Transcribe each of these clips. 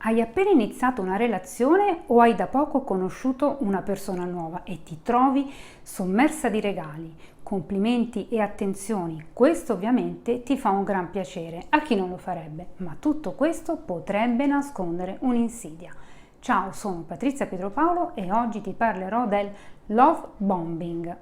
Hai appena iniziato una relazione o hai da poco conosciuto una persona nuova e ti trovi sommersa di regali, complimenti e attenzioni? Questo ovviamente ti fa un gran piacere, a chi non lo farebbe, ma tutto questo potrebbe nascondere un'insidia. Ciao, sono Patrizia Pietropaolo e oggi ti parlerò del love bombing.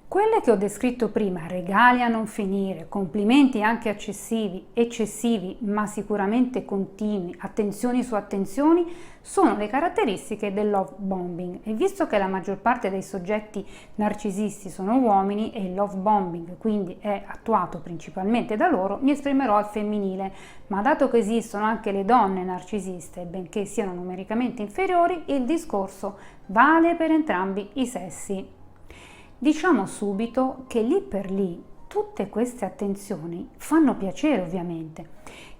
Quelle che ho descritto prima, regali a non finire, complimenti anche eccessivi, ma sicuramente continui, attenzioni su attenzioni, sono le caratteristiche del love bombing. E visto che la maggior parte dei soggetti narcisisti sono uomini e il love bombing quindi è attuato principalmente da loro, mi esprimerò al femminile, ma dato che esistono anche le donne narcisiste, benché siano numericamente inferiori, il discorso vale per entrambi i sessi. Diciamo subito che lì per lì tutte queste attenzioni fanno piacere ovviamente,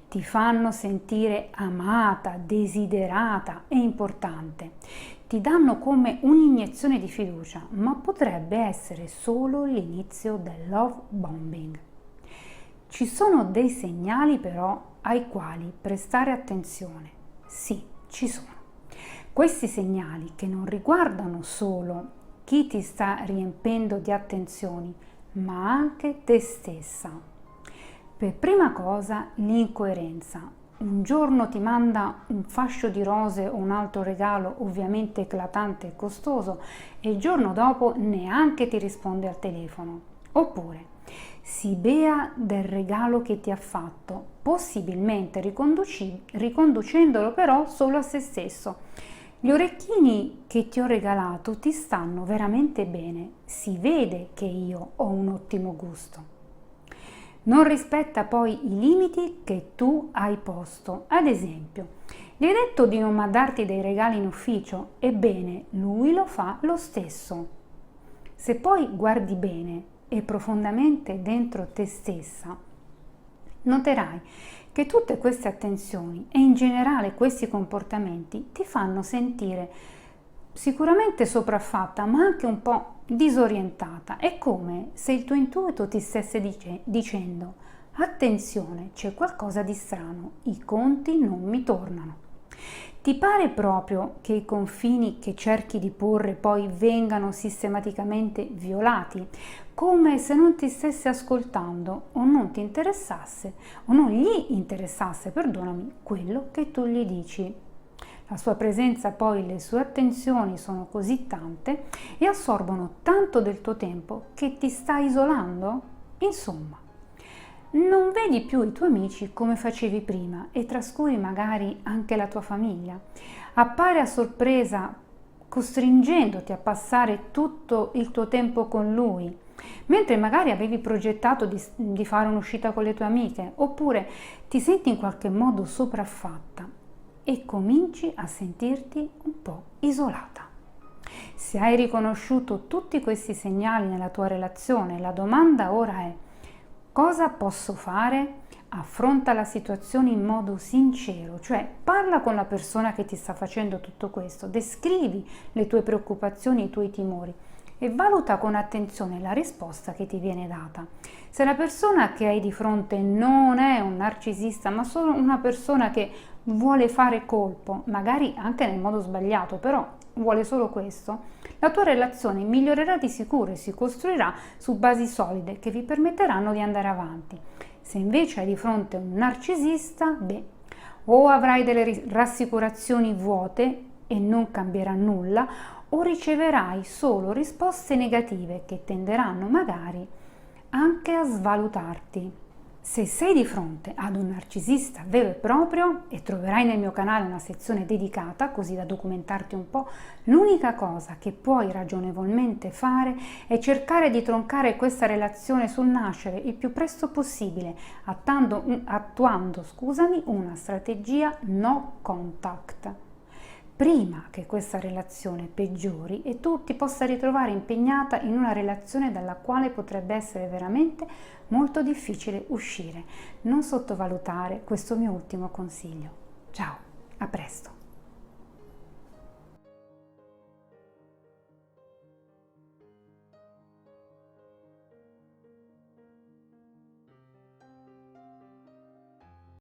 ti fanno sentire amata, desiderata e importante, ti danno come un'iniezione di fiducia, ma potrebbe essere solo l'inizio del love bombing. Ci sono dei segnali però ai quali prestare attenzione. Sì, ci sono. Questi segnali che non riguardano solo chi ti sta riempendo di attenzioni, ma anche te stessa. Per prima cosa, l'incoerenza. Un giorno ti manda un fascio di rose o un altro regalo ovviamente eclatante e costoso e il giorno dopo neanche ti risponde al telefono. Oppure si bea del regalo che ti ha fatto, possibilmente riconducendolo però solo a se stesso. Gli orecchini che ti ho regalato ti stanno veramente bene, si vede che io ho un ottimo gusto. Non rispetta poi i limiti che tu hai posto. Ad esempio, gli hai detto di non mandarti dei regali in ufficio, ebbene lui lo fa lo stesso. Se poi guardi bene e profondamente dentro te stessa, noterai che tutte queste attenzioni e in generale questi comportamenti ti fanno sentire sicuramente sopraffatta, ma anche un po' disorientata. È come se il tuo intuito ti stesse dicendo: attenzione, c'è qualcosa di strano, i conti non mi tornano. Ti pare proprio che i confini che cerchi di porre poi vengano sistematicamente violati, come se non ti stesse ascoltando o non ti interessasse, o non gli interessasse, perdonami, quello che tu gli dici. La sua presenza poi, le sue attenzioni sono così tante e assorbono tanto del tuo tempo che ti sta isolando? Insomma, non vedi più i tuoi amici come facevi prima e trascuri magari anche la tua famiglia. Appare a sorpresa costringendoti a passare tutto il tuo tempo con lui, mentre magari avevi progettato di fare un'uscita con le tue amiche, oppure ti senti in qualche modo sopraffatta e cominci a sentirti un po' isolata. Se hai riconosciuto tutti questi segnali nella tua relazione, la domanda ora è: cosa posso fare? Affronta la situazione in modo sincero, cioè parla con la persona che ti sta facendo tutto questo, descrivi le tue preoccupazioni e i tuoi timori e valuta con attenzione la risposta che ti viene data. Se la persona che hai di fronte non è un narcisista, ma solo una persona che vuole fare colpo, magari anche nel modo sbagliato, però vuole solo questo, la tua relazione migliorerà di sicuro e si costruirà su basi solide che vi permetteranno di andare avanti. Se invece hai di fronte un narcisista, o avrai delle rassicurazioni vuote e non cambierà nulla, o riceverai solo risposte negative che tenderanno magari anche a svalutarti. Se sei di fronte ad un narcisista vero e proprio, e troverai nel mio canale una sezione dedicata così da documentarti un po', l'unica cosa che puoi ragionevolmente fare è cercare di troncare questa relazione sul nascere il più presto possibile, attuando una strategia no contact, prima che questa relazione peggiori e tu ti possa ritrovare impegnata in una relazione dalla quale potrebbe essere veramente molto difficile uscire. Non sottovalutare questo mio ultimo consiglio. Ciao, a presto!